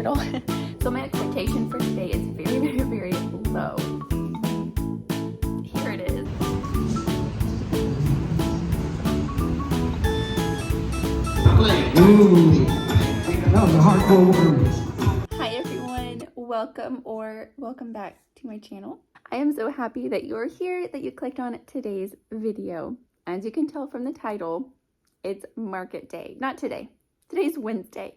turtle. So my expectation for today is very, very, very low. Here it is. Ooh, that was a hardcore word. Hi everyone, welcome back to my channel. I am so happy that you're here, that you clicked on today's video. As you can tell from the title, it's market day. Not today. Today's Wednesday,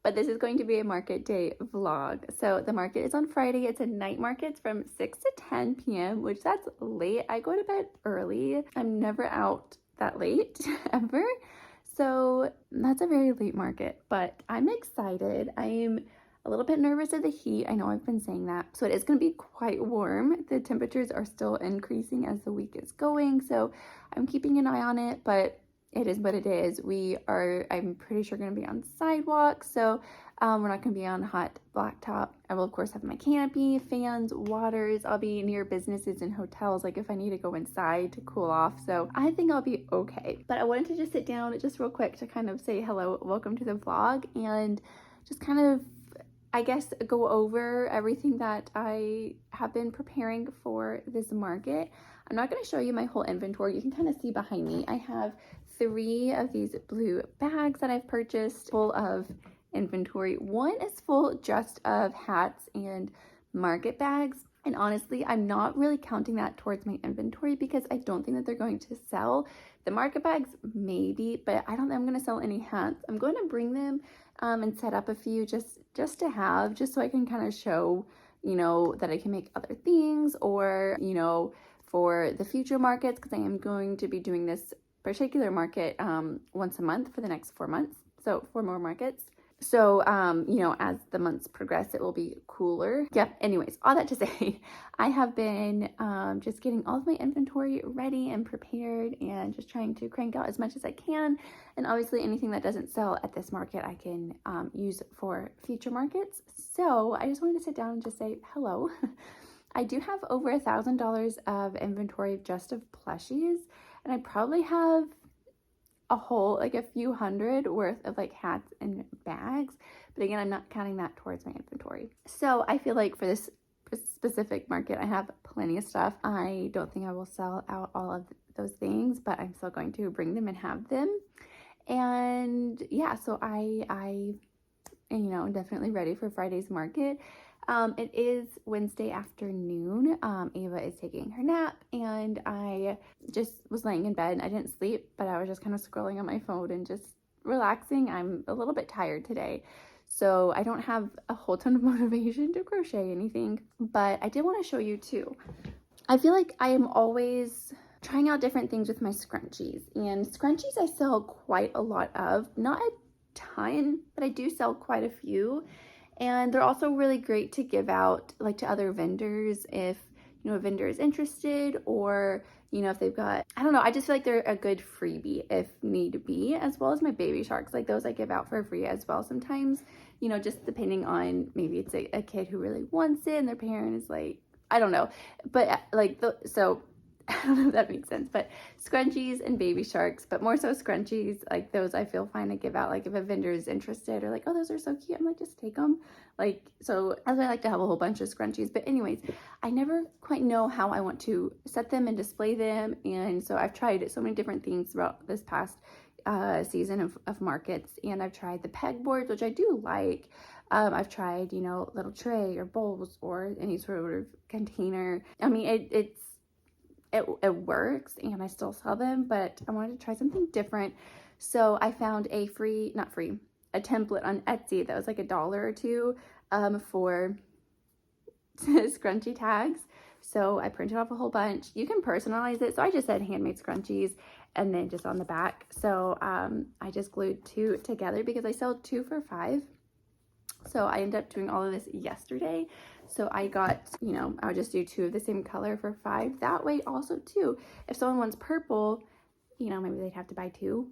but this is going to be a market day vlog. So the market is on Friday. It's a night market. It's from 6 to 10 p.m., which that's late. I go to bed early. I'm never out that late ever. So that's a very late market, but I'm excited. I am a little bit nervous of the heat. I know I've been saying that. So it is going to be quite warm. The temperatures are still increasing as the week is going. So I'm keeping an eye on it, but it is what it is. I'm pretty sure going to be on sidewalks. So we're not going to be on hot blacktop. I will of course have my canopy, fans, waters. I'll be near businesses and hotels, like if I need to go inside to cool off. So I think I'll be okay. But I wanted to just sit down just real quick to kind of say hello, welcome to the vlog, and just kind of, I guess, go over everything that I have been preparing for this market. I'm not going to show you my whole inventory. You can kind of see behind me. I have 3 of these blue bags that I've purchased full of inventory. One is full just of hats and market bags. And honestly, I'm not really counting that towards my inventory because I don't think that they're going to sell. The market bags, maybe, but I don't think I'm going to sell any hats. I'm going to bring them and set up a few just to have, just so I can kind of show, that I can make other things, or, for the future markets, because I am going to be doing this particular market once a month for the next 4 months. So 4 more markets. So, as the months progress, it will be cooler. Yep. Anyways, all that to say, I have been just getting all of my inventory ready and prepared and just trying to crank out as much as I can. And obviously anything that doesn't sell at this market, I can use for future markets. So I just wanted to sit down and just say hello. I do have over $1,000 of inventory just of plushies, and I probably have a few hundred worth of hats and bags, but again, I'm not counting that towards my inventory. So I feel like for this specific market, I have plenty of stuff. I don't think I will sell out all of those things, but I'm still going to bring them and have them. And yeah, so I'm definitely ready for Friday's market. It is Wednesday afternoon. Ava is taking her nap, and I just was laying in bed. I didn't sleep, but I was just kind of scrolling on my phone and just relaxing. I'm a little bit tired today, so I don't have a whole ton of motivation to crochet anything, but I did want to show you too. I feel like I am always trying out different things with my scrunchies, and scrunchies I sell quite a lot of, not a ton, but I do sell quite a few. And they're also really great to give out to other vendors if, a vendor is interested, or, if they've got, I don't know, I just feel like they're a good freebie if need be, as well as my baby sharks. Those I give out for free as well sometimes, just depending on, maybe it's a kid who really wants it and their parent is I don't know. But so I don't know if that makes sense, but scrunchies and baby sharks, but more so scrunchies, those I feel fine to give out. If a vendor is interested, or oh, those are so cute, I'm just take them. So as I like to have a whole bunch of scrunchies, but anyways, I never quite know how I want to set them and display them. And so I've tried so many different things throughout this past season of markets, and I've tried the pegboards, which I do like. I've tried, little tray or bowls or any sort of container. I mean, it works, and I still sell them, but I wanted to try something different. So I found a template on Etsy that was $1 or $2 for scrunchie tags. So I printed off a whole bunch. You can personalize it. So I just said handmade scrunchies, and then just on the back. So I just glued 2 together because I sell 2 for $5. So I ended up doing all of this yesterday. So I got, I would just do 2 of the same color for $5. That way also too, if someone wants purple, maybe they'd have to buy 2,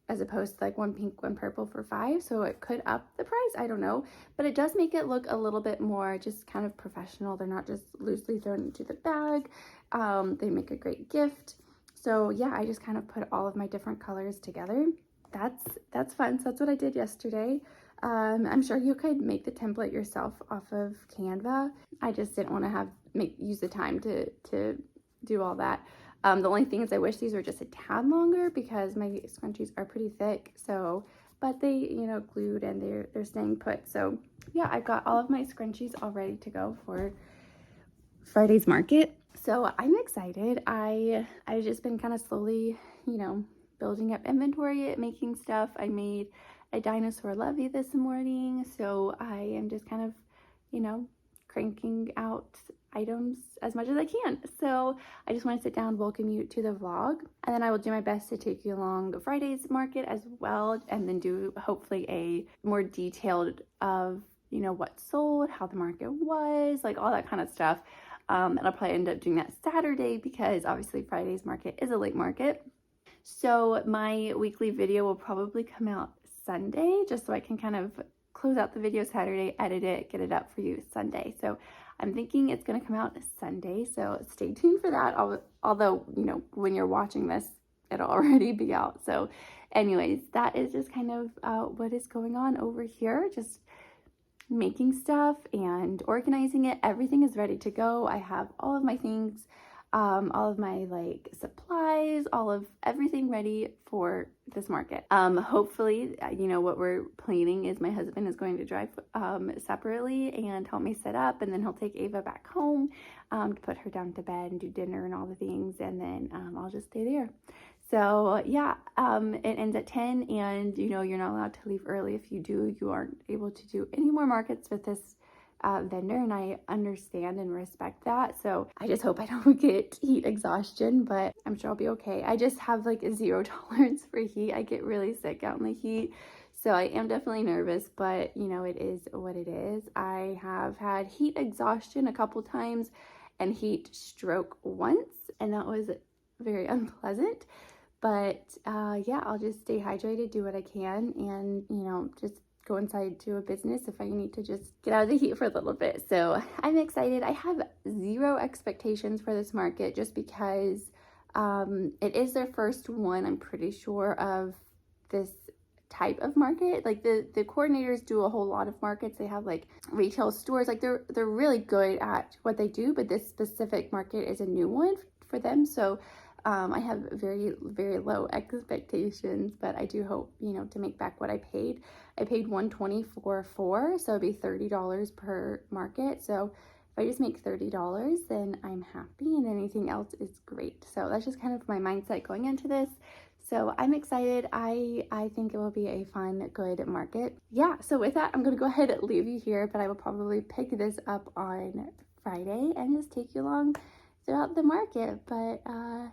as opposed to 1 pink, 1 purple for $5. So it could up the price. I don't know, but it does make it look a little bit more just kind of professional. They're not just loosely thrown into the bag. They make a great gift. So yeah, I just kind of put all of my different colors together. That's fun. So that's what I did yesterday. I'm sure you could make the template yourself off of Canva. I just didn't want to use the time to do all that. The only thing is I wish these were just a tad longer because my scrunchies are pretty thick. So, but they, you know, glued and they're staying put. So yeah, I've got all of my scrunchies all ready to go for Friday's market. So I'm excited. I've just been kind of slowly, you know, building up inventory, making stuff. I made a dinosaur levy this morning. So I am just kind of, you know, cranking out items as much as I can. So I just want to sit down, welcome you to the vlog, and then I will do my best to take you along Friday's market as well, and then do hopefully a more detailed of, you know, what sold, how the market was, like all that kind of stuff. And I'll probably end up doing that Saturday because obviously Friday's market is a late market. So my weekly video will probably come out Sunday, just so I can kind of close out the video Saturday, edit it, get it up for you Sunday. So I'm thinking it's going to come out Sunday, so stay tuned for that. Although, you know, when you're watching this, it'll already be out. So anyways, that is just kind of what is going on over here. Just making stuff and organizing it. Everything is ready to go. I have all of my things, all of my like supplies, all of everything ready for this market. Hopefully, you know, what we're planning is my husband is going to drive separately and help me set up, and then he'll take Ava back home to put her down to bed and do dinner and all the things, and then I'll just stay there. So yeah, it ends at 10, and you know, you're not allowed to leave early. If you do, you aren't able to do any more markets with this vendor, and I understand and respect that. So I just hope I don't get heat exhaustion, but I'm sure I'll be okay. I just have like a 0 tolerance for heat. I get really sick out in the heat. So I am definitely nervous, but you know, it is what it is. I have had heat exhaustion a couple times and heat stroke once, and that was very unpleasant. But yeah, I'll just stay hydrated, do what I can, and you know, just go inside to a business if I need to just get out of the heat for a little bit. So I'm excited. I have 0 expectations for this market just because it is their first one, I'm pretty sure, of this type of market. Like the coordinators do a whole lot of markets. They have like retail stores, like they're really good at what they do, but this specific market is a new one for them. So I have very, very low expectations, but I do hope, you know, to make back what I paid. I paid $120 for 4, so it'd be $30 per market. So if I just make $30, then I'm happy, and anything else is great. So that's just kind of my mindset going into this. So I'm excited. I think it will be a fun, good market. Yeah, so with that, I'm going to go ahead and leave you here, but I will probably pick this up on Friday and just take you along throughout the market. But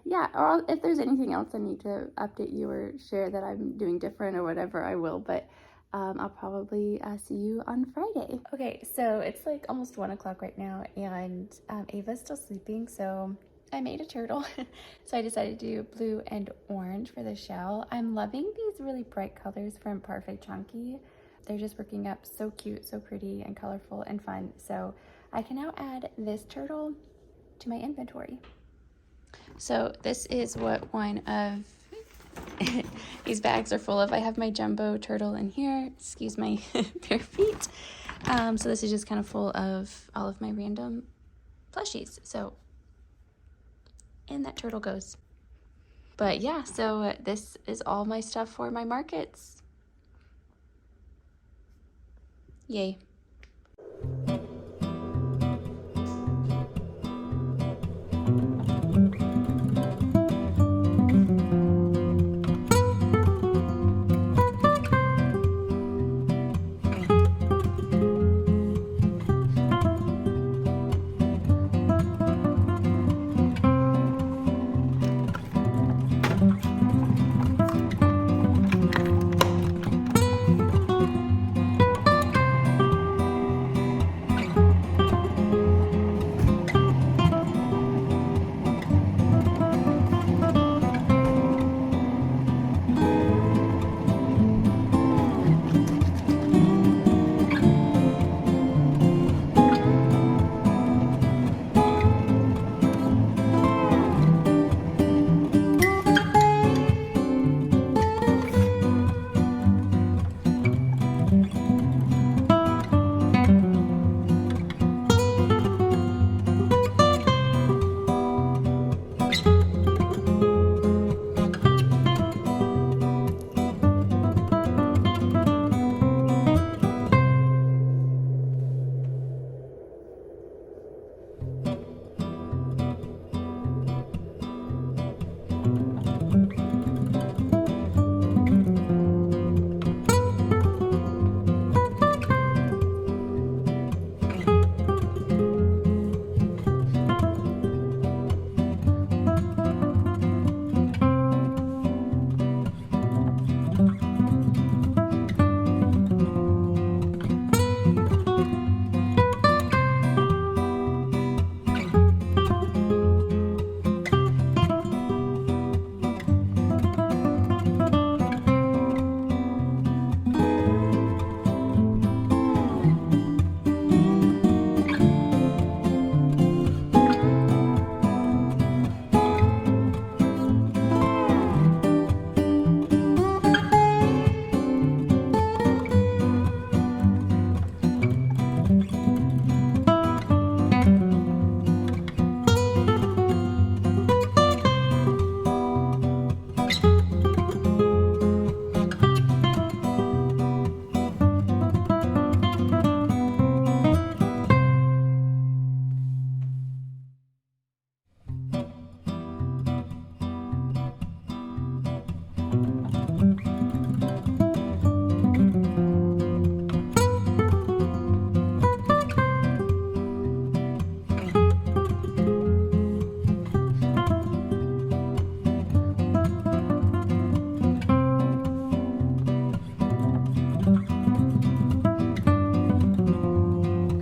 yeah, or if there's anything else I need to update you or share that I'm doing different or whatever, I will. But I'll probably see you on Friday. Okay, so it's like almost 1 o'clock right now, and Ava's still sleeping, so I made a turtle. So I decided to do blue and orange for the shell. I'm loving these really bright colors from Parfait Chunky. They're just working up so cute, so pretty and colorful and fun. So I can now add this turtle to my inventory. So this is what one of these bags are full of. I have my jumbo turtle in here. Excuse my bare feet. So this is just kind of full of all of my random plushies. So in that turtle goes. But yeah, so this is all my stuff for my markets. Yay.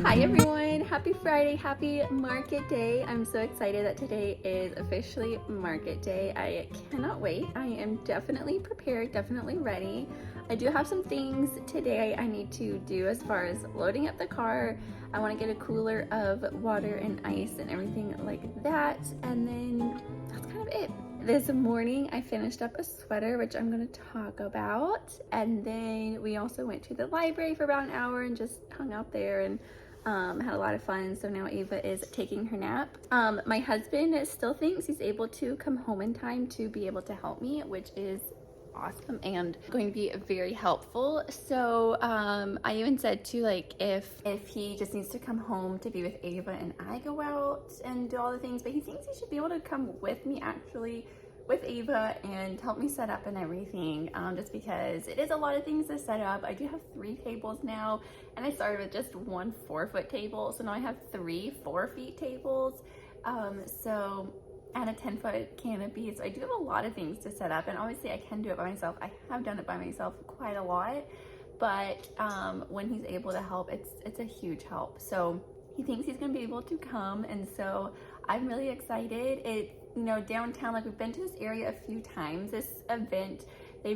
Hi everyone, happy Friday, happy market day. I'm so excited that today is officially market day. I cannot wait. I am definitely prepared, definitely ready. I do have some things today I need to do as far as loading up the car. I want to get a cooler of water and ice and everything like that, and then that's kind of it. This morning I finished up a sweater, which I'm going to talk about, and then we also went to the library for about an hour and just hung out there and had a lot of fun. So now Ava is taking her nap. My husband still thinks he's able to come home in time to be able to help me, which is awesome and going to be very helpful. So I even said to, like, if he just needs to come home to be with Ava and I go out and do all the things, but he thinks he should be able to come with me actually with Ava and help me set up and everything, just because it is a lot of things to set up. I do have 3 tables now, and I started with just one 4-foot table, so now I have 3 4-feet tables, so and a 10-foot canopy. So I do have a lot of things to set up, and obviously I can do it by myself. I have done it by myself quite a lot, but when he's able to help, it's a huge help. So he thinks he's gonna be able to come, and so I'm really excited. You know, downtown, like, we've been to this area a few times. This event they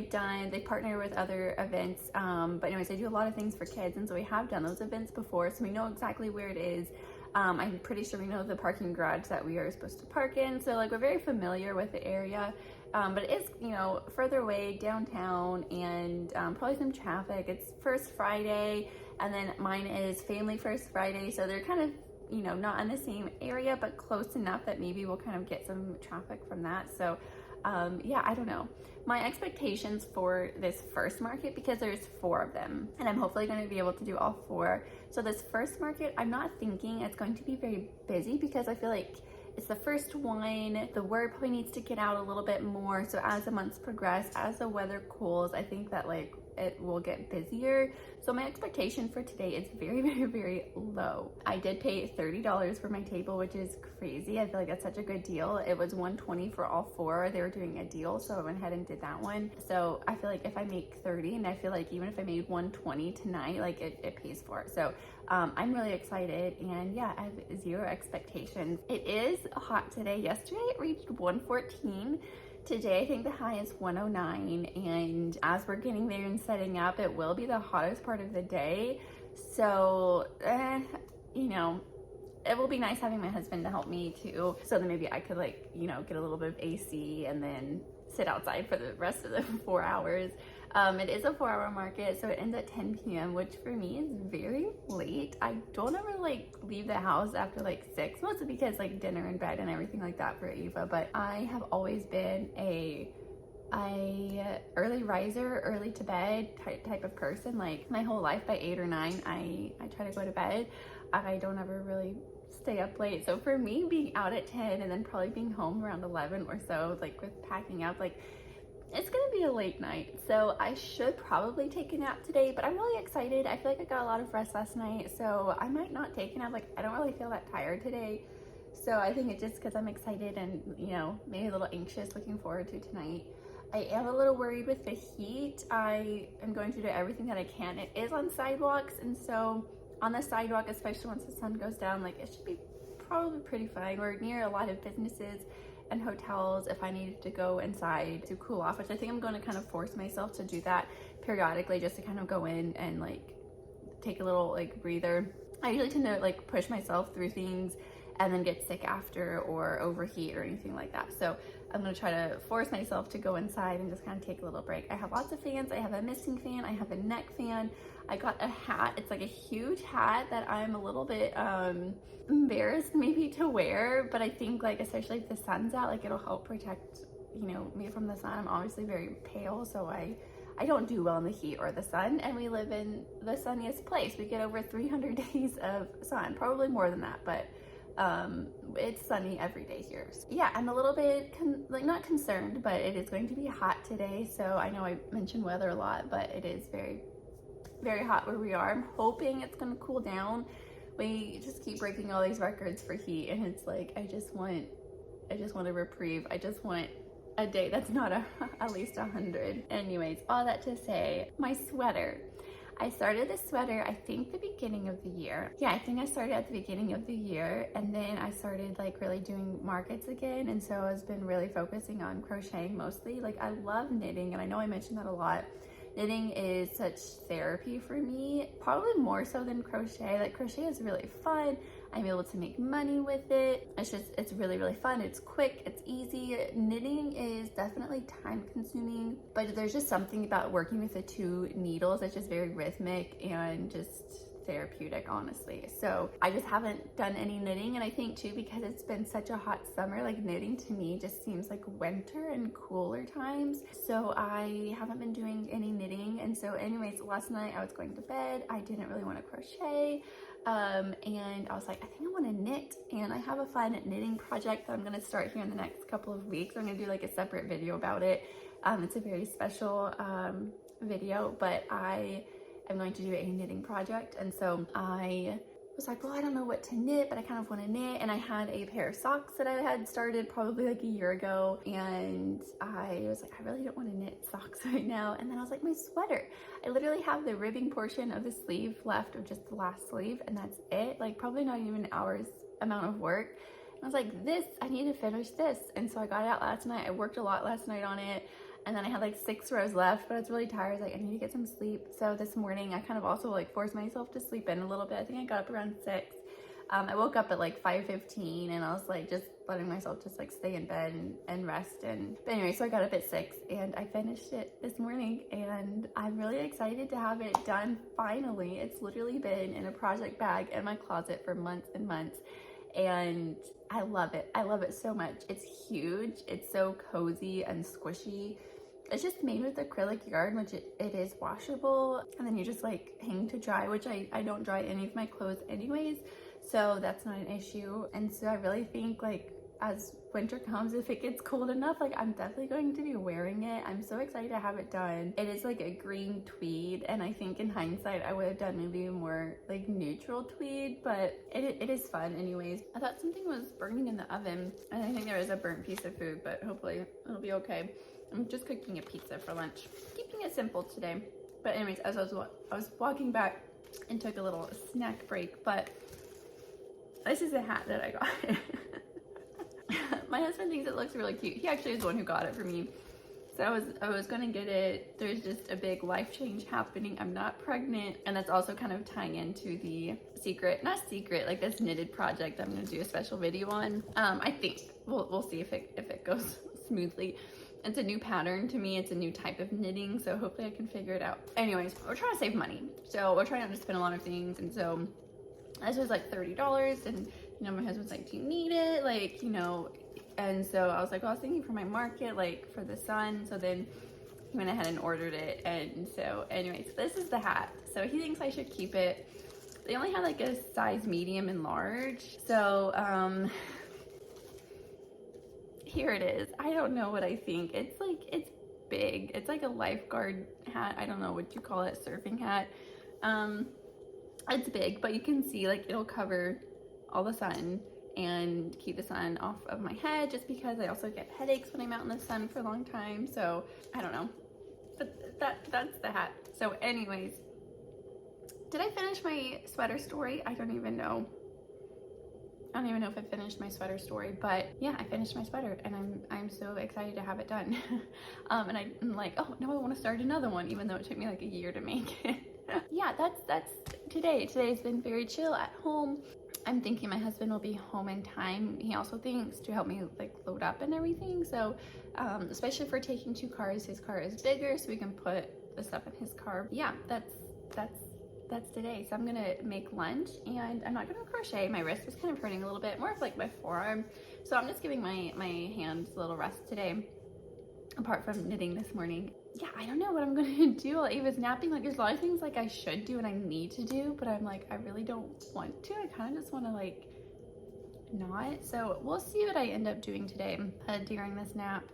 partner with other events, but anyways, they do a lot of things for kids, and so we have done those events before, so we know exactly where it is. I'm pretty sure we know the parking garage that we are supposed to park in, so like we're very familiar with the area, but it is, you know, further away downtown, and probably some traffic. It's First Friday, and then mine is Family First Friday, so they're kind of, you know, not in the same area, but close enough that maybe we'll kind of get some traffic from that. So yeah, I don't know. My expectations for this first market, because there's 4 of them, and I'm hopefully going to be able to do all 4. So this first market, I'm not thinking it's going to be very busy, because I feel like it's the first one. The word probably needs to get out a little bit more. So as the months progress, as the weather cools, I think that, like, it will get busier. So my expectation for today is very, very, very low. I did pay $30 for my table, which is crazy. I feel like that's such a good deal. It was $120 for all 4. They were doing a deal, so I went ahead and did that one. So I feel like if I make 30, and I feel like even if I made 120 tonight, like it pays for it. So I'm really excited, and yeah, I have 0 expectations. It is hot today. Yesterday it reached 114. Today, I think the high is 109, and as we're getting there and setting up, it will be the hottest part of the day. So, you know, it will be nice having my husband to help me too. So then maybe I could, like, you know, get a little bit of AC and then sit outside for the rest of the 4 hours. It is a 4-hour market, so it ends at 10 p.m., which for me is very late. I don't ever, like, leave the house after like 6, mostly because, like, dinner and bed and everything like that for Ava. But I have always been a early riser, early to bed type of person. Like, my whole life, by 8 or 9, I try to go to bed. I don't ever really stay up late. So for me, being out at 10 and then probably being home around 11 or so, like, with packing up, like, it's gonna be a late night. So I should probably take a nap today, but I'm really excited. I feel like I got a lot of rest last night, so I might not take a nap. Like, I don't really feel that tired today. So I think it's just because I'm excited and, you know, maybe a little anxious, looking forward to tonight. I am a little worried with the heat. I am going to do everything that I can. It is on sidewalks, and so on the sidewalk, especially once the sun goes down, like, it should be probably pretty fine. We're near a lot of businesses and hotels. If I needed to go inside to cool off, which I think I'm going to kind of force myself to do that periodically, just to kind of go in and, like, take a little, like, breather. I usually tend to, like, push myself through things and then get sick after, or overheat or anything like that. So I'm going to try to force myself to go inside and just kind of take a little break. I have lots of fans. I have a misting fan. I have a neck fan. I got a hat. It's like a huge hat that I'm a little bit embarrassed maybe to wear, but I think, like, especially if the sun's out, like, it'll help protect, you know, me from the sun. I'm obviously very pale, so I don't do well in the heat or the sun, and we live in the sunniest place. We get over 300 days of sun, probably more than that, but it's sunny every day here. So yeah, I'm a little bit not concerned, but it is going to be hot today. So I know I mentioned weather a lot, but it is very, very hot where we are. I'm hoping it's going to cool down. We just keep breaking all these records for heat, and it's like, I just want a reprieve. I just want a day that's not at least 100. Anyways, all that to say, my sweater. I started this sweater, I think the beginning of the year. Yeah, I think I started at the beginning of the year, and then I started like really doing markets again. And so I've been really focusing on crocheting mostly. Like I love knitting, and I know I mentioned that a lot. Knitting is such therapy for me, probably more so than crochet. Like crochet is really fun. I'm able to make money with it. It's really, really fun. It's quick, it's easy. Knitting is definitely time consuming, but there's just something about working with the two needles that's just very rhythmic and just therapeutic, honestly. So I just haven't done any knitting, and I think too because it's been such a hot summer, like knitting to me just seems like winter and cooler times, so I haven't been doing any knitting. And so anyways, last night I was going to bed, I didn't really want to crochet, and I was like, I think I want to knit, and I have a fun knitting project that I'm going to start here in the next couple of weeks. I'm going to do like a separate video about it. It's a very special video, but I'm going to do a knitting project. And so I was like, well, I don't know what to knit, but I kind of want to knit. And I had a pair of socks that I had started probably like a year ago, and I was like, I really don't want to knit socks right now. And then I was like, my sweater, I literally have the ribbing portion of the sleeve left, of just the last sleeve, and that's it. Like probably not even an hour's amount of work. And I was like, this, I need to finish this. And so I got it out last night. I worked a lot last night on it. And then I had like 6 rows left, but I was really tired. I was like, I need to get some sleep. So this morning I kind of also like forced myself to sleep in a little bit. I think I got up around 6. I woke up at like 5:15, and I was like just letting myself just like stay in bed and rest. But anyway, so I got up at 6 and I finished it this morning, and I'm really excited to have it done finally. It's literally been in a project bag in my closet for months and months, and I love it. I love it so much. It's huge. It's so cozy and squishy. It's just made with acrylic yarn, which it is washable, and then you just like hang to dry, which I don't dry any of my clothes anyways, so that's not an issue. And so I really think like as winter comes, if it gets cold enough, like I'm definitely going to be wearing it. I'm so excited to have it done. It is like a green tweed, and I think in hindsight I would have done maybe a more like neutral tweed, but it is fun anyways. I thought something was burning in the oven, and I think there is a burnt piece of food, but hopefully it'll be okay. I'm just cooking a pizza for lunch, keeping it simple today. But anyways, as I was walking back and took a little snack break, but this is a hat that I got. My husband thinks it looks really cute. He actually is the one who got it for me. So I was gonna get it. There's just a big life change happening. I'm not pregnant, and that's also kind of tying into the like this knitted project I'm gonna do a special video on. I think we'll see if it goes smoothly. It's a new pattern to me. It's a new type of knitting, so hopefully I can figure it out. Anyways, we're trying to save money, so we're trying not to spend a lot of things. And so this was like $30, and you know, my husband's like, do you need it? Like, you know. And so I was like, well, I was thinking for my market, like for the sun. So then he went ahead and ordered it. And so anyways, this is the hat. So he thinks I should keep it. They only had like a size medium and large. So here it is. I don't know what I think. It's big. It's like a lifeguard hat. I don't know what you call it, surfing hat. It's big, but you can see like it'll cover all the sun and keep the sun off of my head, just because I also get headaches when I'm out in the sun for a long time. So I don't know, but that's the hat. So anyways, did I finish my sweater story? I don't even know if I finished my sweater story, but yeah, I finished my sweater, and I'm so excited to have it done. And I'm like, oh, now I want to start another one, even though it took me like a year to make it. Yeah, that's today. Today's been very chill at home. I'm thinking my husband will be home in time. He also thinks to help me like load up and everything. So especially for taking 2 cars, his car is bigger, so we can put the stuff in his car. Yeah, that's today. So I'm gonna make lunch, and I'm not gonna crochet. My wrist is kind of hurting a little bit, more of like my forearm. So I'm just giving my hands a little rest today, apart from knitting this morning. Yeah, I don't know what I'm gonna do while Ava's napping. Like there's a lot of things like I should do and I need to do, but I'm like, I really don't want to. I kind of just want to like not. So we'll see what I end up doing today during this nap.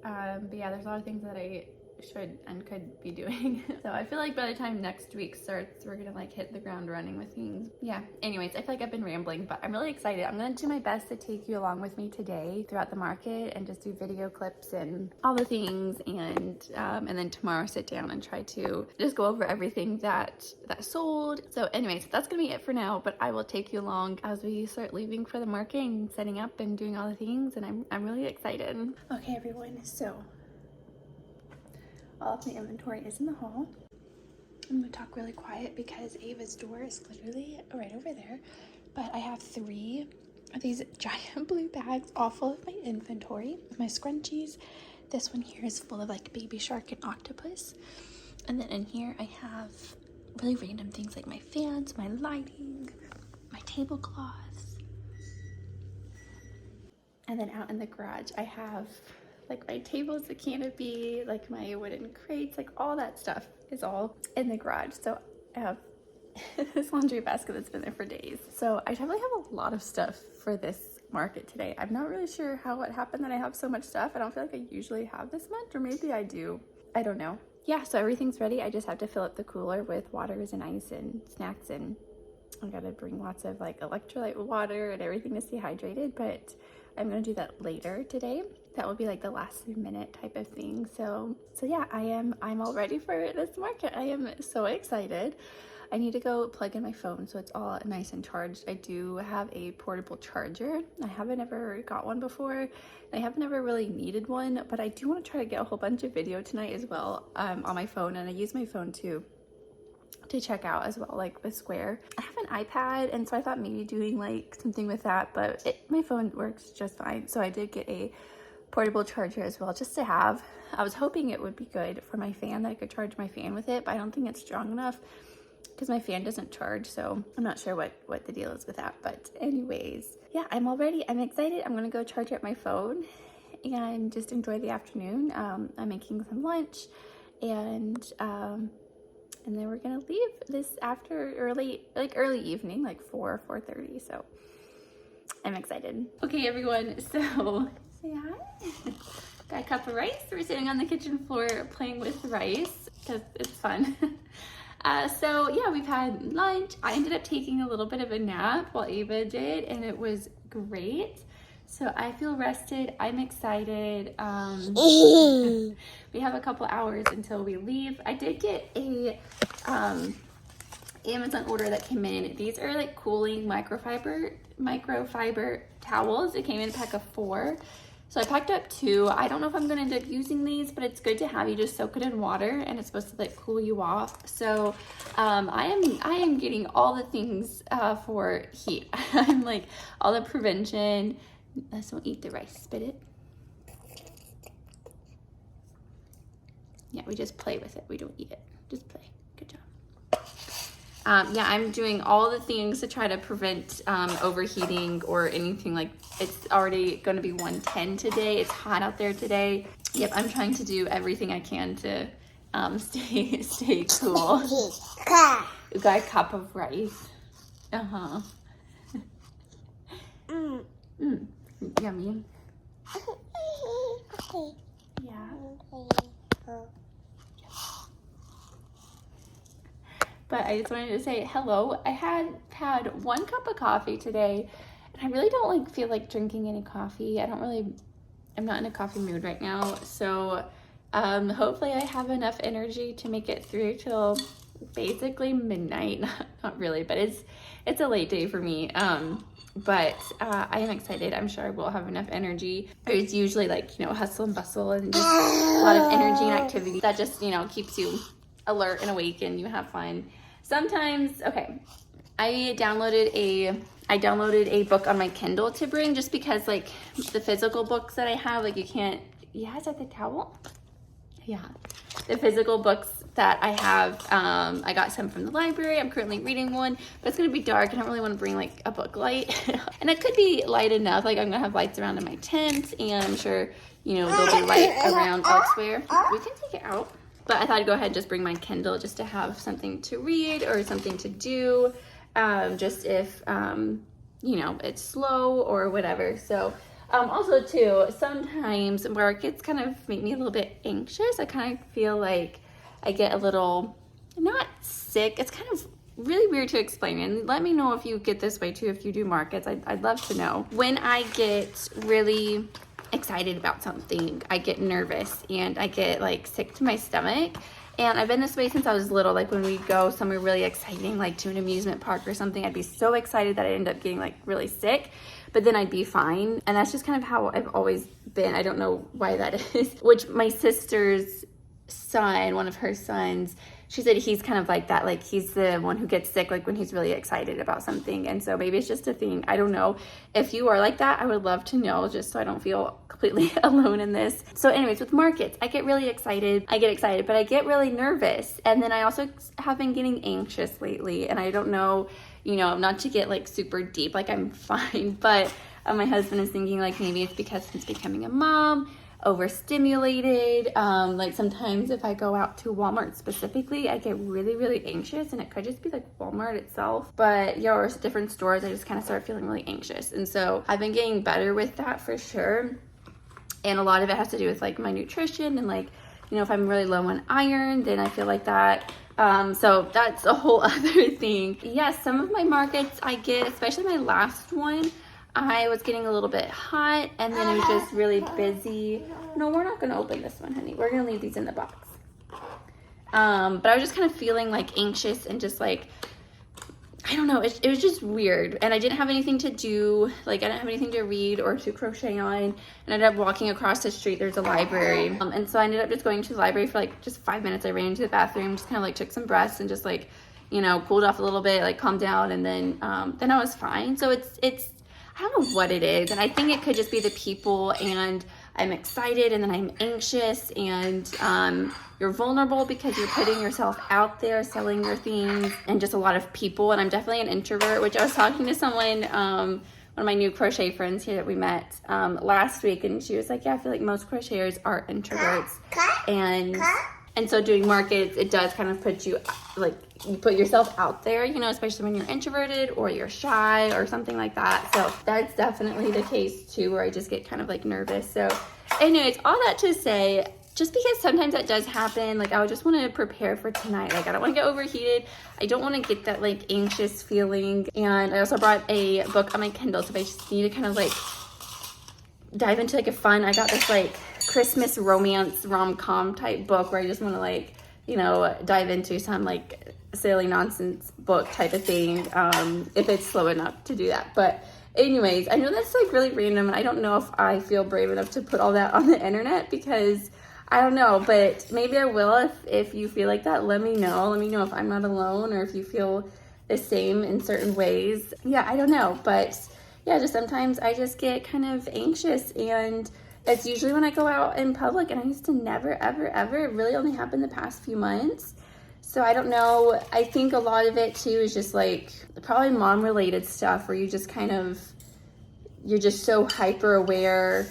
But yeah, there's a lot of things that I should and could be doing. So I feel like by the time next week starts, we're gonna like hit the ground running with things. Yeah, anyways, I feel like I've been rambling, but I'm really excited. I'm gonna do my best to take you along with me today throughout the market and just do video clips and all the things, and then tomorrow sit down and try to just go over everything that sold. So anyways, that's gonna be it for now, but I will take you along as we start leaving for the market and setting up and doing all the things, and I'm really excited. Okay everyone, so all of the inventory is in the hall. I'm gonna talk really quiet because Ava's door is literally right over there. But I have 3 of these giant blue bags all full of my inventory, my scrunchies. This one here is full of like baby shark and octopus. And then in here I have really random things like my fans, my lighting, my tablecloths. And then out in the garage I have like my tables, the canopy, like my wooden crates, like all that stuff is all in the garage. So I have this laundry basket that's been there for days. So I definitely have a lot of stuff for this market today. I'm not really sure how it happened that I have so much stuff. I don't feel like I usually have this much, or maybe I do. I don't know. Yeah, so everything's ready. I just have to fill up the cooler with waters and ice and snacks, and I gotta bring lots of like electrolyte water and everything to stay hydrated, but I'm gonna do that later today. That will be like the last minute type of thing. So yeah, I'm all ready for this market. I am so excited. I need to go plug in my phone so it's all nice and charged. I do have a portable charger. I haven't ever got one before. I haven't ever really needed one, but I do want to try to get a whole bunch of video tonight as well on my phone, and I use my phone to check out as well, like with Square. I have an iPad, and so I thought maybe doing like something with that, but my phone works just fine. So I did get a portable charger as well, just to have. I was hoping it would be good for my fan, that I could charge my fan with it, but I don't think it's strong enough because my fan doesn't charge, so I'm not sure what the deal is with that. But anyways, yeah, I'm all ready. I'm excited. I'm gonna go charge up my phone and just enjoy the afternoon. I'm making some lunch, and then we're gonna leave this after early evening, like 4:30. So I'm excited. Okay everyone, so say hi. Got a cup of rice. We're sitting on the kitchen floor playing with rice because it's fun. So yeah, we've had lunch. I ended up taking a little bit of a nap while Ava did, and it was great. So I feel rested. I'm excited. We have a couple hours until we leave. I did get a Amazon order that came in. These are like cooling microfiber towels. It came in a pack of 4. So I packed up 2. I don't know if I'm gonna end up using these, but it's good to have. You just soak it in water and it's supposed to like cool you off. So I am getting all the things for heat. I'm like all the prevention. Let's don't eat the rice, spit it. Yeah, we just play with it. We don't eat it, just play. Good job. Yeah, I'm doing all the things to try to prevent overheating or anything. Like, it's already going to be 110 today. It's hot out there today. Yep, I'm trying to do everything I can to stay cool. We've got a cup of rice. Yummy. Yeah. But I just wanted to say hello. I had 1 cup of coffee today, and I really don't feel like drinking any coffee. I'm not in a coffee mood right now. So hopefully I have enough energy to make it through till basically midnight. Not really, but it's a late day for me. But I am excited. I'm sure I will have enough energy. There's usually hustle and bustle and just a lot of energy and activity that just, keeps you alert and awake and you have fun. Sometimes, okay, I downloaded a book on my Kindle to bring, just because the physical books that I have, you can't, yeah, is that the towel? Yeah, the physical books that I have, I got some from the library. I'm currently reading one, but it's gonna be dark. I don't really want to bring a book light. And it could be light enough. I'm gonna have lights around in my tent, and I'm sure, there'll be light around elsewhere. We can take it out. But I thought I'd go ahead and just bring my Kindle just to have something to read or something to do, just if, it's slow or whatever. So Also too, sometimes markets kind of make me a little bit anxious. I kind of feel like I get a little, not sick, it's kind of really weird to explain, and let me know if you get this way too, if you do markets. I'd love to know. When I get really excited about something, I get nervous and I get like sick to my stomach. And I've been this way since I was little. Like when we go somewhere really exciting, like to an amusement park or something, I'd be so excited that I end up getting like really sick, but then I'd be fine. And that's just kind of how I've always been. I don't know why that is. Which my sister's son, one of her sons, she said he's kind of like that. Like he's the one who gets sick like when he's really excited about something. And so maybe it's just a thing. I don't know. If you are like that, I would love to know, just so I don't feel completely alone in this. So anyways, with markets, I get really excited. I get excited, but I get really nervous. And then I also have been getting anxious lately. And I don't know, you know, not to get like super deep, like I'm fine. But my husband is thinking like maybe it's because since becoming a mom, overstimulated. Like sometimes if I go out to Walmart specifically, I get really anxious, and it could just be like Walmart itself, but yeah, or different stores, I just kind of start feeling really anxious. And so I've been getting better with that for sure. And a lot of it has to do with like my nutrition, and like, you know, if I'm really low on iron, then I feel like that. So that's a whole other thing. Yes, some of my markets I get, especially my last one, I was getting a little bit hot, and then it was just really busy. No, we're not gonna open this one, honey. We're gonna leave these in the box. But I was just kind of feeling like anxious and just like, I don't know, it was just weird. And I didn't have anything to do, like I didn't have anything to read or to crochet on. And I ended up walking across the street, there's a library. And so I ended up just going to the library for like just 5 minutes. I ran into the bathroom, just kind of like took some breaths and just like, you know, cooled off a little bit, like calmed down, and then I was fine. So it's I don't know what it is, and I think it could just be the people, and I'm excited and then I'm anxious, and you're vulnerable because you're putting yourself out there, selling your things, and just a lot of people. And I'm definitely an introvert, which I was talking to someone, one of my new crochet friends here that we met last week, and she was like, yeah, I feel like most crocheters are introverts. And so doing markets, it does kind of put you, like, you put yourself out there, you know, especially when you're introverted or you're shy or something like that. So that's definitely the case too, where I just get kind of like nervous. So anyways, all that to say, just because sometimes that does happen, like I just want to prepare for tonight. Like I don't want to get overheated. I don't want to get that like anxious feeling. And I also brought a book on my Kindle, so if I just need to kind of like dive into like a fun, I got this like Christmas romance rom-com type book where I just want to like, you know, dive into some like silly nonsense book type of thing, if it's slow enough to do that. But anyways, I know that's like really random, and I don't know if I feel brave enough to put all that on the internet, because I don't know, but maybe I will. If you feel like that, let me know if I'm not alone, or if you feel the same in certain ways. Yeah, I don't know, but yeah, just sometimes I just get kind of anxious, and it's usually when I go out in public, and I used to never, ever, it really only happened the past few months. So I don't know. I think a lot of it too is just like probably mom related stuff, where you just kind of, you're just so hyper aware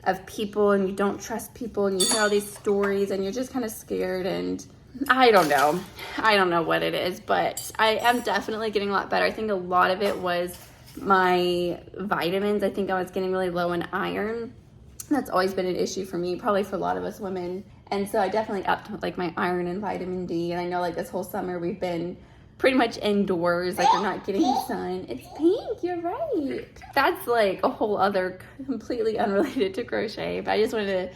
of people, and you don't trust people, and you hear all these stories, and you're just kind of scared. And I don't know what it is, but I am definitely getting a lot better. I think a lot of it was my vitamins. I think I was getting really low in iron. That's always been an issue for me, probably for a lot of us women. And so I definitely upped like my iron and vitamin D. And I know like this whole summer we've been pretty much indoors, like we're not getting sun. It's pink, you're right. That's like a whole other, completely unrelated to crochet, but I just wanted to,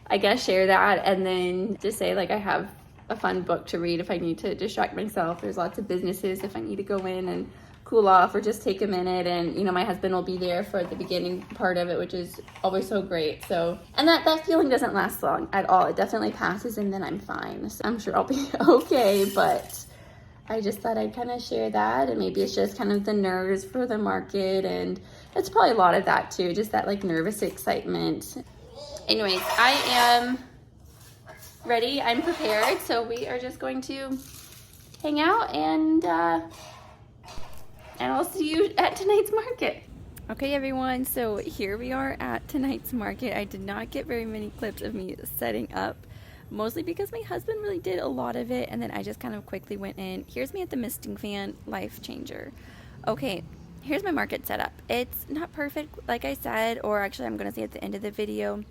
I guess, share that, and then just say like I have a fun book to read if I need to distract myself. There's lots of businesses if I need to go in and cool off or just take a minute, and you know, my husband will be there for the beginning part of it, which is always so great. So, and that feeling doesn't last long at all. It definitely passes, and then I'm fine. So I'm sure I'll be okay, but I just thought I'd kind of share that, and maybe it's just kind of the nerves for the market, and it's probably a lot of that too, just that like nervous excitement. Anyways, I am ready, I'm prepared, so we are just going to hang out, and I'll see you at tonight's market. Okay everyone, so here we are at tonight's market. I did not get very many clips of me setting up, mostly because my husband really did a lot of it, and then I just kind of quickly went in. Here's me at the misting fan, life changer. Okay, here's my market setup. It's not perfect, like I said, or actually I'm going to say at the end of the video.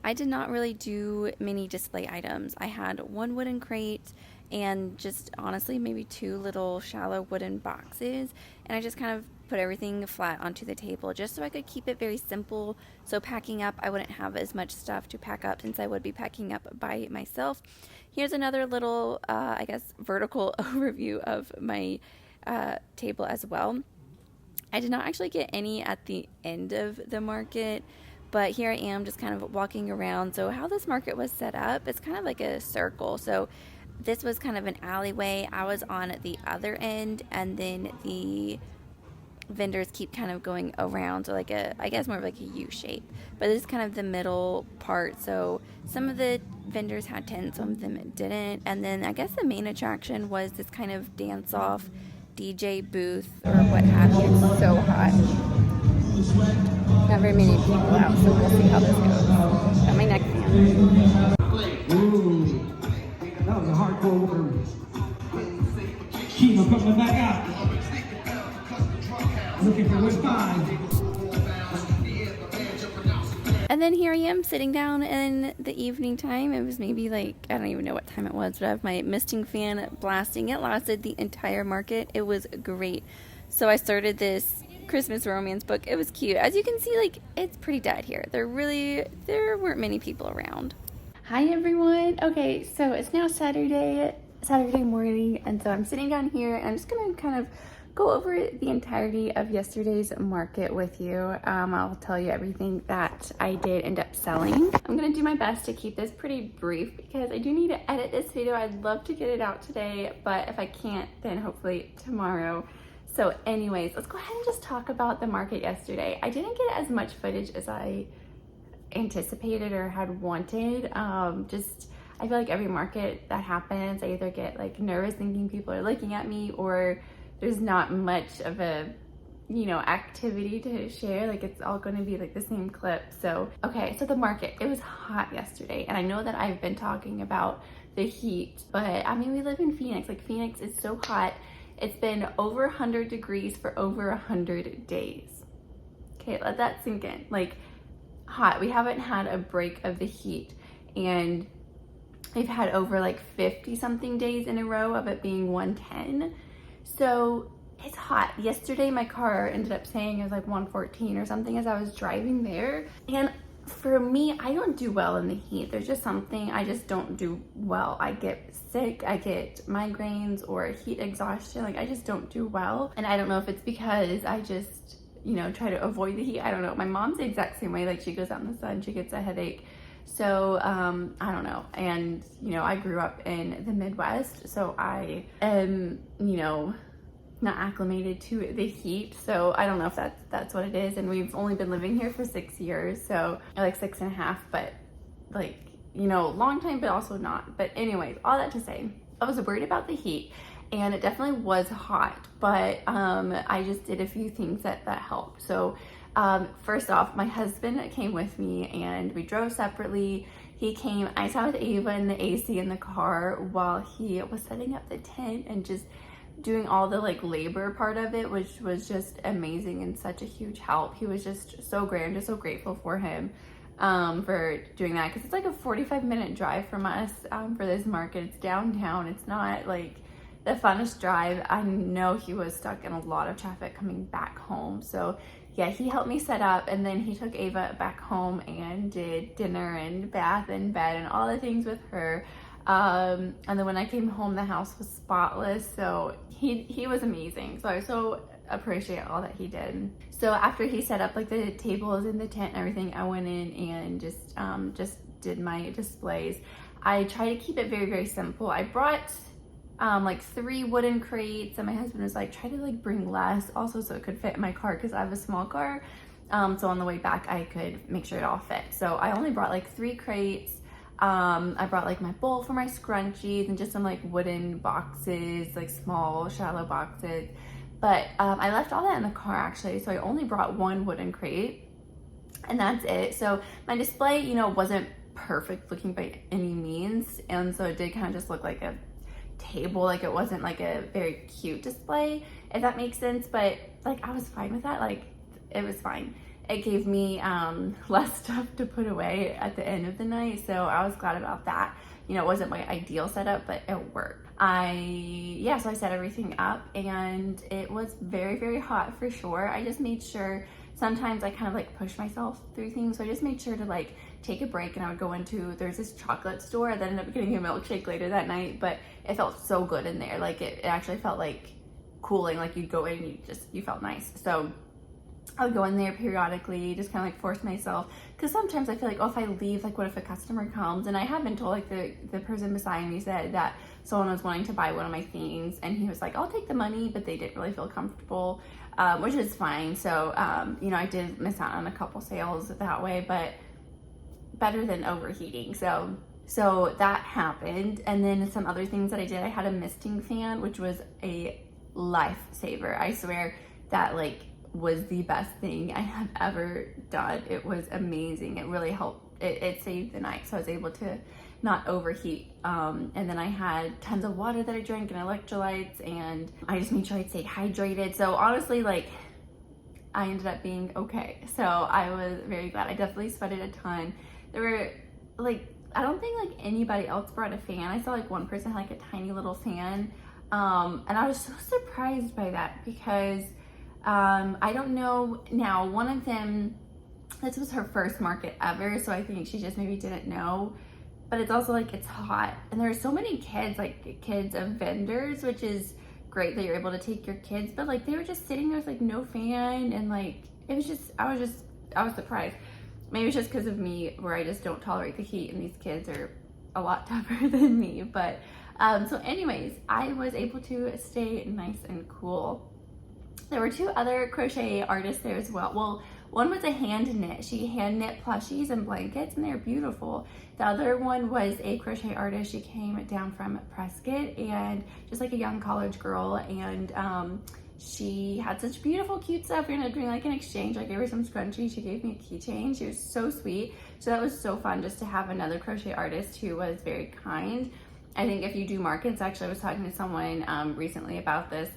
I did not really do many display items. I had one wooden crate and just honestly maybe two little shallow wooden boxes, and I just kind of put everything flat onto the table just so I could keep it very simple, so packing up I wouldn't have as much stuff to pack up since I would be packing up by myself. Here's another little I guess vertical overview of my table as well. I did not actually get any at the end of the market, but here I am just kind of walking around. So how this market was set up, it's kind of like a circle. So this was kind of an alleyway. I was on the other end, and then the vendors keep kind of going around, so like a, I guess more of like a U shape, but this is kind of the middle part. So some of the vendors had tents, some of them didn't, and then I guess the main attraction was this kind of dance off DJ booth or what have you. It's so hot, not very many people out, so we'll see how this goes. Got my neck fan. Ooh, that was a hardcore one. Sheila coming back out. Looking for which five. And then here I am sitting down in the evening time. It was maybe like, I don't even know what time it was, but I have my misting fan blasting. It lasted the entire market. It was great. So I started this Christmas romance book. It was cute. As you can see, like, it's pretty dead here. There weren't many people around. Hi everyone. Okay, so it's now Saturday morning, and so I'm sitting down here and I'm just gonna kind of go over the entirety of yesterday's market with you. I'll tell you everything that I did end up selling. I'm gonna do my best to keep this pretty brief because I do need to edit this video. I'd love to get it out today, but if I can't, then hopefully tomorrow. So anyways, let's go ahead and just talk about the market yesterday. I didn't get as much footage as I anticipated or had wanted. I feel like every market that happens, I either get like nervous thinking people are looking at me, or there's not much of a, you know, activity to share. Like, it's all going to be like the same clip. So, okay, so the market, it was hot yesterday. And I know that I've been talking about the heat, but I mean, we live in Phoenix. Like, Phoenix is so hot. It's been over 100 degrees for over 100 days. Okay, let that sink in. Like, hot. We haven't had a break of the heat. And we've had over like 50 something days in a row of it being 110. So it's hot. Yesterday my car ended up saying it was like 114 or something as I was driving there. And for me, I don't do well in the heat. There's just something I just don't do well. I get sick, I get migraines or heat exhaustion. Like, I just don't do well. And I don't know if it's because I just, you know, try to avoid the heat. I don't know. My mom's the exact same way. Like, she goes out in the sun, she gets a headache. So I don't know. And you know, I grew up in the Midwest, so I am, you know, not acclimated to the heat. So I don't know if that's what it is. And we've only been living here for 6 years, so like 6.5, but like, you know, long time, but also not. But anyways, all that to say, I was worried about the heat, and it definitely was hot, but I just did a few things that helped. So first off, my husband came with me and we drove separately. He came, I sat with Ava in the AC in the car while he was setting up the tent and just doing all the like labor part of it, which was just amazing and such a huge help. He was just so great. I'm just so grateful for him for doing that, because it's like a 45-minute drive from us for this market. It's downtown. It's not like the funnest drive. I know he was stuck in a lot of traffic coming back home. So yeah, he helped me set up, and then he took Ava back home and did dinner and bath and bed and all the things with her. And then when I came home, the house was spotless. So he was amazing. So I so appreciate all that he did. So after he set up like the tables and the tent and everything, I went in and just did my displays. I try to keep it very, very simple. I brought like 3 wooden crates, and my husband was like, try to like bring less also so it could fit in my car, because I have a small car. So on the way back I could make sure it all fit. So I only brought like 3 crates. I brought like my bowl for my scrunchies and just some like wooden boxes, like small shallow boxes. But I left all that in the car actually, so I only brought 1 wooden crate, and that's it. So my display, you know, wasn't perfect looking by any means, and so it did kind of just look like a table. Like, it wasn't like a very cute display. if that makes sense. But like I was fine with that. Like it was fine. It gave me less stuff to put away at the end of the night, so I was glad about that. You know, it wasn't my ideal setup, but it worked. So I set everything up, and it was very, very hot for sure. I just made sure, sometimes I kind of like push myself through things, so I just made sure to like take a break, and I would go into, there's this chocolate store that ended up getting a milkshake later that night, but it felt so good in there. Like it actually felt like cooling, like you'd go in and you felt nice. So I would go in there periodically, just kind of like force myself, because sometimes I feel like, oh, if I leave, like what if a customer comes? And I have been told, like the person beside me said that someone was wanting to buy one of my things, and he was like, I'll take the money, but they didn't really feel comfortable, which is fine. So you know, I did miss out on a couple sales that way, but better than overheating. So that happened. And then some other things that I did, I had a misting fan, which was a lifesaver. I swear that like was the best thing I have ever done. It was amazing. It really helped. It saved the night, so I was able to not overheat. And then I had tons of water that I drank and electrolytes, and I just made sure I'd stay hydrated. So honestly, like I ended up being okay. So I was very glad. I definitely sweated a ton. There were like, I don't think like anybody else brought a fan. I saw like one person had like a tiny little fan. And I was so surprised by that, because I don't know, now one of them, this was her first market ever, so I think she just maybe didn't know, but it's also like it's hot, and there are so many kids, like kids of vendors, which is great that you're able to take your kids, but like they were just sitting there with like no fan, and like it was just, I was surprised. Maybe it's just because of me, where I just don't tolerate the heat, and these kids are a lot tougher than me. But so anyways, I was able to stay nice and cool. There were two other crochet artists there as well. Well, one was a hand knit. She hand knit plushies and blankets, and they're beautiful. The other one was a crochet artist. She came down from Prescott, and just like a young college girl, and she had such beautiful, cute stuff. We ended up doing like an exchange. I gave her some scrunchies. She gave me a keychain. She was so sweet. So that was so fun, just to have another crochet artist who was very kind. I think if you do markets, actually I was talking to someone recently about this,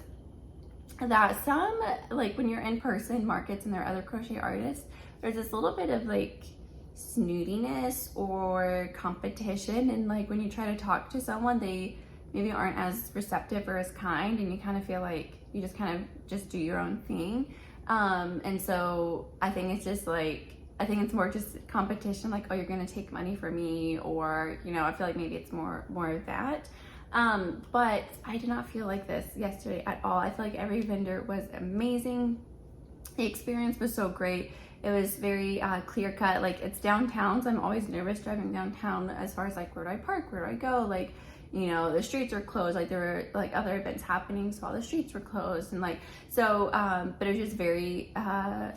that some, like when you're in person markets and there are other crochet artists, there's this little bit of like snootiness or competition, and like when you try to talk to someone, they maybe aren't as receptive or as kind, and you kind of feel like you just kind of just do your own thing. And so I think it's just like, I think it's more just competition, like, oh, you're gonna take money from me, or, you know, I feel like maybe it's more of that. But I did not feel like this yesterday at all. I feel like every vendor was amazing. The experience was so great. It was very clear cut. Like, it's downtown, so I'm always nervous driving downtown as far as like, where do I park? Where do I go? Like, you know, the streets are closed. Like, there were like other events happening, so all the streets were closed, and like, so but it was just very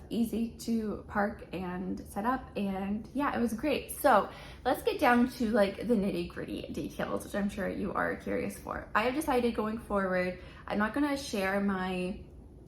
easy to park and set up, and yeah, it was great. So let's get down to like the nitty-gritty details, which I'm sure you are curious for. I have decided going forward, I'm not going to share my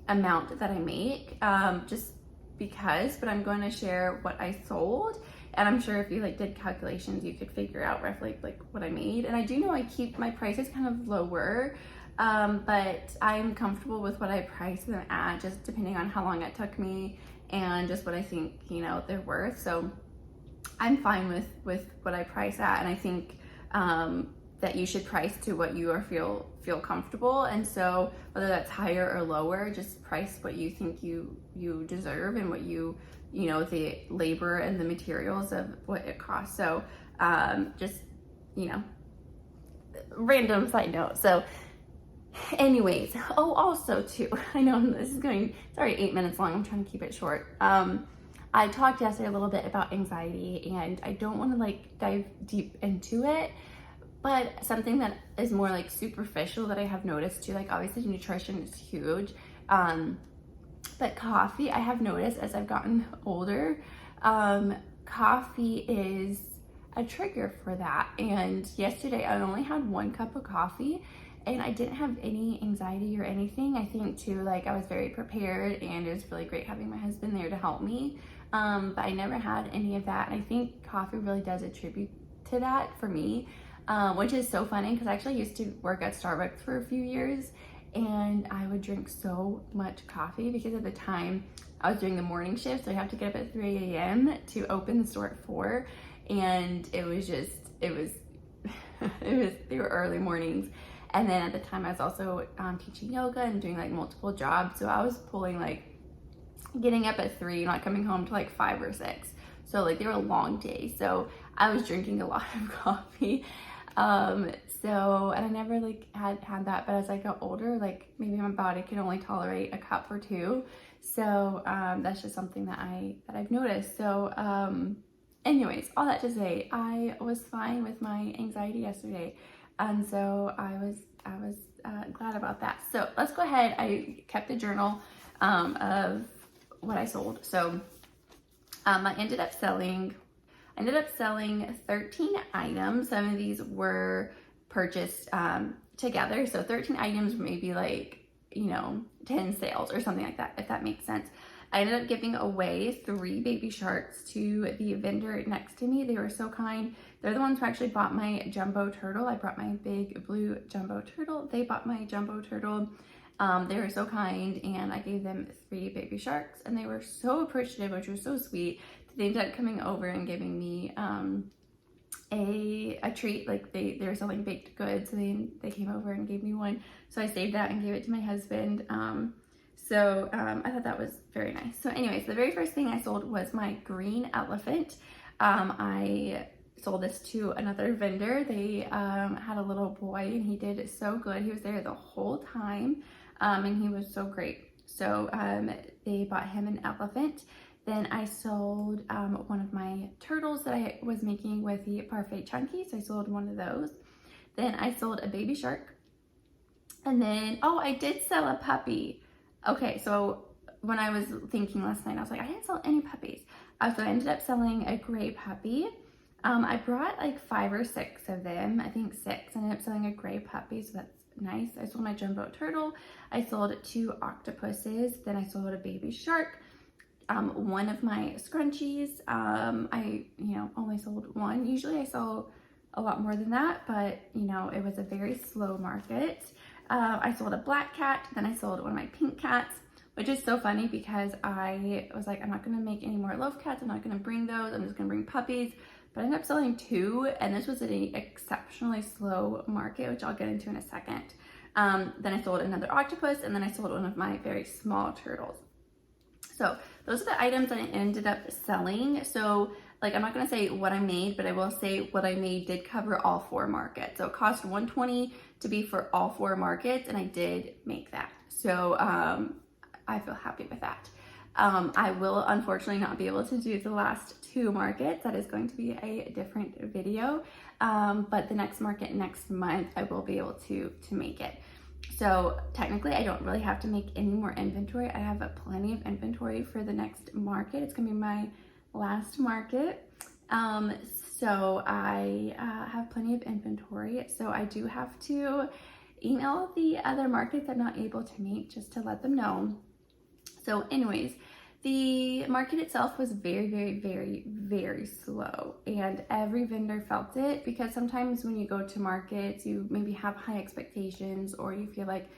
amount that I make just because, but I'm going to share what I sold. And I'm sure if you like did calculations, you could figure out roughly like what I made. And I do know I keep my prices kind of lower, but I'm comfortable with what I price them at, just depending on how long it took me and just what I think, you know, they're worth. So I'm fine with what I price at, and I think that you should price to what you feel comfortable. And so whether that's higher or lower, just price what you think you deserve, and what you know, the labor and the materials of what it costs. So just, you know, random side note. So anyways, oh, also too, I know this is going, it's already 8 minutes long. I'm trying to keep it short. I talked yesterday a little bit about anxiety, and I don't want to like dive deep into it, but something that is more like superficial that I have noticed too, like obviously nutrition is huge. But coffee, I have noticed as I've gotten older, coffee is a trigger for that. And yesterday I only had 1 cup of coffee, and I didn't have any anxiety or anything. I think too, like I was very prepared, and it was really great having my husband there to help me. But I never had any of that. And I think coffee really does attribute to that for me, which is so funny, because I actually used to work at Starbucks for a few years. and I would drink so much coffee because at the time I was doing the morning shift, so I have to get up at 3 a.m. to open the store at 4, and it was they were early mornings. And then at the time I was also teaching yoga and doing like multiple jobs, so I was pulling like getting up at 3, not coming home till like 5 or 6. So like they were long days, so I was drinking a lot of coffee. And I never like had that, but as I got older, like maybe my body can only tolerate a cup or two. So that's just something that I've noticed. So anyways, all that to say, I was fine with my anxiety yesterday, and so I was glad about that. So let's go ahead. I kept a journal of what I sold. So I ended up selling 13 items. Some of these were purchased together. So 13 items, maybe like, 10 sales or something like that, if that makes sense. I ended up giving away 3 baby sharks to the vendor next to me. They were so kind. They're the ones who actually bought my jumbo turtle. I brought my big blue jumbo turtle. They bought my jumbo turtle. They were so kind, and I gave them 3 baby sharks, and they were so appreciative, which was so sweet. They ended up coming over and giving me a treat. Like they were selling baked goods, so they came over and gave me one. So I saved that and gave it to my husband. I thought that was very nice. So anyways, the very first thing I sold was my green elephant. I sold this to another vendor. They had a little boy, and he did so good. He was there the whole time, and he was so great. So they bought him an elephant. Then I sold one of my turtles that I was making with the parfait chunky. So I sold one of those. Then I sold a baby shark. And then, I did sell a puppy. Okay, so when I was thinking last night, I was like, I didn't sell any puppies. So I ended up selling a gray puppy. I brought like 5 or 6 of them. I think 6. I ended up selling a gray puppy, so that's nice. I sold my jumbo turtle. I sold 2 octopuses. Then I sold a baby shark. One of my scrunchies. I only sold 1. Usually I sell a lot more than that, but it was a very slow market. I sold a black cat. Then I sold one of my pink cats, which is so funny because I was like, I'm not going to make any more love cats. I'm not going to bring those. I'm just going to bring puppies. But I ended up selling 2, and this was an exceptionally slow market, which I'll get into in a second. Then I sold another octopus, and then I sold one of my very small turtles. So those are the items that I ended up selling. So like, I'm not going to say what I made, but I will say what I made did cover all 4 markets. So it cost $120 to be for all 4 markets, and I did make that. So I feel happy with that. I will unfortunately not be able to do the last 2 markets. That is going to be a different video. But the next market next month, I will be able to make it. So technically I don't really have to make any more inventory. I have plenty of inventory for the next market. It's gonna be my last market. So I have plenty of inventory. So I do have to email the other markets I'm not able to make just to let them know. So anyways, the market itself was very, very, very, very slow, and every vendor felt it, because sometimes when you go to markets, you maybe have high expectations, or you feel like,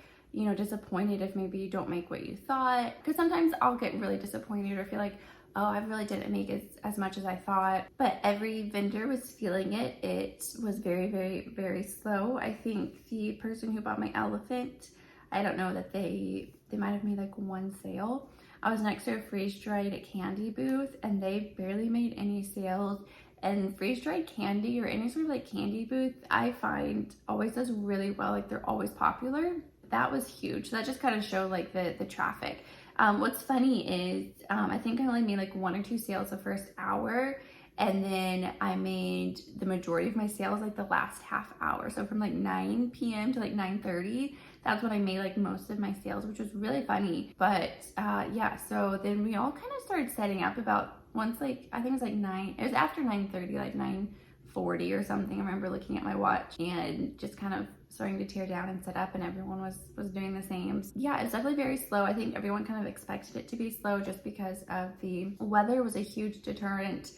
disappointed if maybe you don't make what you thought. Because sometimes I'll get really disappointed or feel like, oh, I really didn't make as much as I thought. But every vendor was feeling it. It was very, very, very slow. I think the person who bought my elephant, I don't know, that they might have made like 1 sale. I was next to a freeze-dried candy booth, and they barely made any sales. And freeze-dried candy, or any sort of like candy booth, I find always does really well. Like, they're always popular. That was huge. So that just kind of showed like the traffic. What's funny is I think I only made like 1 or 2 sales the first hour, and then I made the majority of my sales like the last half hour. So from like 9 p.m. to like 9:30, that's when I made like most of my sales, which was really funny. But yeah, so then we all kind of started setting up about once, like, I think it was like 9, it was after 9:30, like 9:40 or something. I remember looking at my watch and just kind of starting to tear down and set up, and everyone was doing the same. Yeah, it's definitely very slow. I think everyone kind of expected it to be slow just because of the weather was a huge deterrent,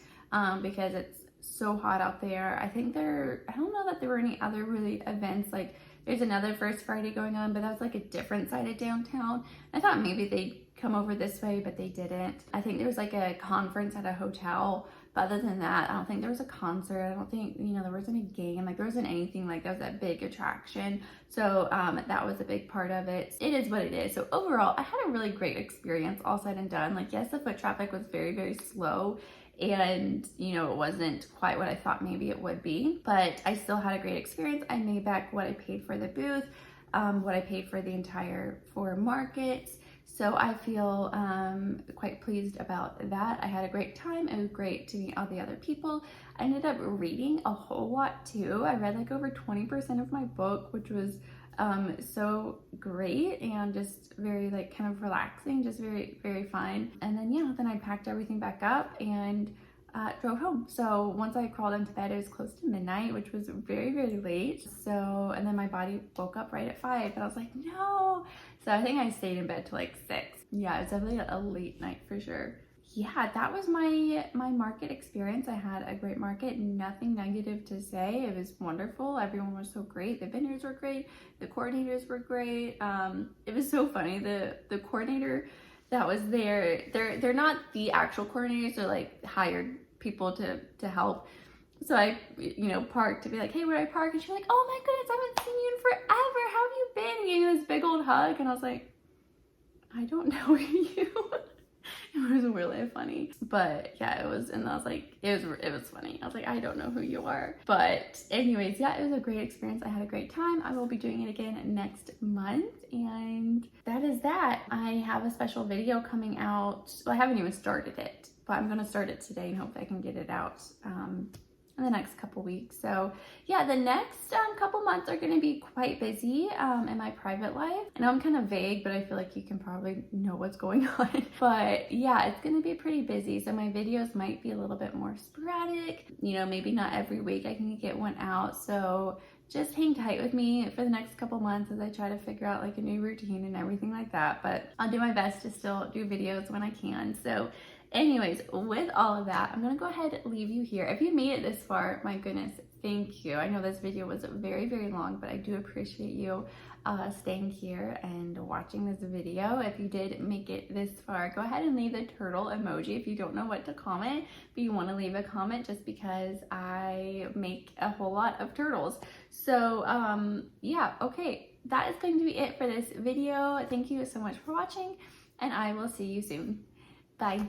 because it's so hot out there. I don't know that there were any other really events like There's another First Friday going on, but that was like a different side of downtown. I thought maybe they'd come over this way, but they didn't. I think there was like a conference at a hotel, but other than that, I don't think there was a concert. I don't think, you know, there wasn't a game, like there wasn't anything like that was that big attraction. So that was a big part of it. It is what it is. So overall, I had a really great experience, all said and done. Like, yes, the foot traffic was very, very slow, and you know, it wasn't quite what I thought maybe it would be, but I still had a great experience. I made back what I paid for the booth, what I paid for the entire 4 markets. So I feel quite pleased about that. I had a great time. It was great to meet all the other people. I ended up reading a whole lot too. I read like over 20% of my book, which was so great and just very like kind of relaxing, just very, very fun. And then yeah, then I packed everything back up and drove home. So once I crawled into bed, it was close to midnight, which was very, very late. So, and then my body woke up right at 5 and I was like, no. So I think I stayed in bed till like 6. Yeah, it was definitely a late night for sure. Yeah, that was my market experience. I had a great market, nothing negative to say. It was wonderful. Everyone was so great. The vendors were great. The coordinators were great. It was so funny. The coordinator that was there, they're not the actual coordinators. They're like hired people to help. So I, you know, parked to be like, hey, where do I park? And she was like, oh my goodness, I haven't seen you in forever. How have you been? And gave me this big old hug. And I was like, I don't know you. It was really funny, but yeah, it was, and I was like, it was funny. I was like, I don't know who you are, but anyways, yeah, it was a great experience. I had a great time. I will be doing it again next month, and that is that. I have a special video coming out. Well, I haven't even started it, but I'm gonna start it today and hopefully I can get it out in the next couple weeks. So yeah, the next couple months are going to be quite busy in my private life. I know I'm kind of vague, but I feel like you can probably know what's going on. But yeah, it's going to be pretty busy. So my videos might be a little bit more sporadic. You know, maybe not every week I can get one out. So just hang tight with me for the next couple months as I try to figure out like a new routine and everything like that. But I'll do my best to still do videos when I can. So anyways, with all of that, I'm gonna go ahead and leave you here. If you made it this far, my goodness, thank you. I know this video was very, very long, but I do appreciate you staying here and watching this video. If you did make it this far, go ahead and leave the turtle emoji if you don't know what to comment, but you want to leave a comment just because I make a whole lot of turtles. So yeah, okay, that is going to be it for this video. Thank you so much for watching, and I will see you soon. Bye.